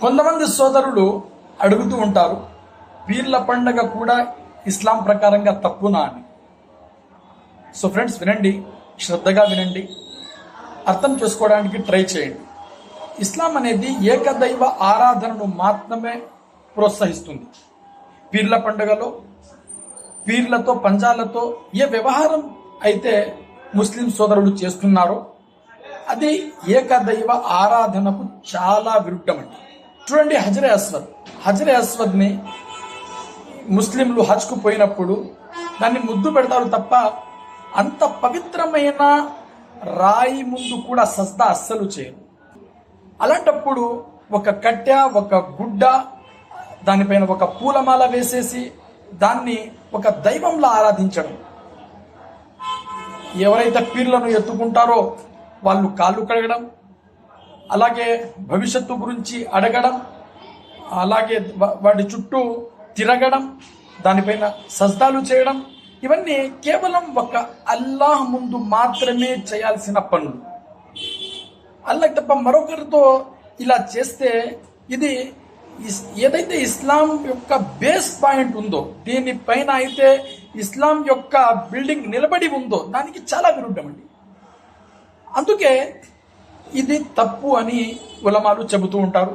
కొంతమంది సోదరులు అడుగుతూ ఉంటారు, పీర్ల పండగ కూడా ఇస్లాం ప్రకారంగా తప్పునా అని. సో ఫ్రెండ్స్, వినండి, శ్రద్ధగా వినండి, అర్థం చేసుకోవడానికి ట్రై చేయండి. ఇస్లాం అనేది ఏకదైవ ఆరాధనను మాత్రమే ప్రోత్సహిస్తుంది. పీర్ల పండుగలో పీర్లతో పంజాలతో ఏ వ్యవహారం అయితే ముస్లిం సోదరులు చేస్తున్నారో అది ఏకదైవ ఆరాధనకు చాలా విరుద్ధమండి. చూడండి, హజరే అస్వద్ని ముస్లింలు హజ్కు పోయినప్పుడు దాన్ని ముద్దు పెడతారు తప్ప అంత పవిత్రమైన రాయి ముందు కూడా సజ్దా అస్సలు చేయరు. అలాంటప్పుడు ఒక కట్టె, ఒక గుడ్డ, దానిపైన ఒక పూలమాల వేసేసి దాన్ని ఒక దైవంలా ఆరాధించడం. ఎవరైతే పీర్లను ఎత్తుకుంటారో వాళ్ళు కాళ్ళు కడగడం, అలాగే భవిష్యత్తు గురించి అడగడం, అలాగే వాటి చుట్టూ తిరగడం, దానిపైన సజ్దాలు చేయడం, ఇవన్నీ కేవలం ఒక అల్లాహ్ ముందు మాత్రమే చేయాల్సిన పనులు. అల్లాహ్ తప్ప మరొకరితో ఇలా చేస్తే ఇది ఏదైతే ఇస్లాం యొక్క బేస్ పాయింట్ ఉందో, దీనిపైన అయితే ఇస్లాం యొక్క బిల్డింగ్ నిలబడి ఉందో దానికి చాలా విరుద్ధం అండి. అందుకే ఇది తప్పు అని ఉలమాలు చెబుతూ ఉంటారు.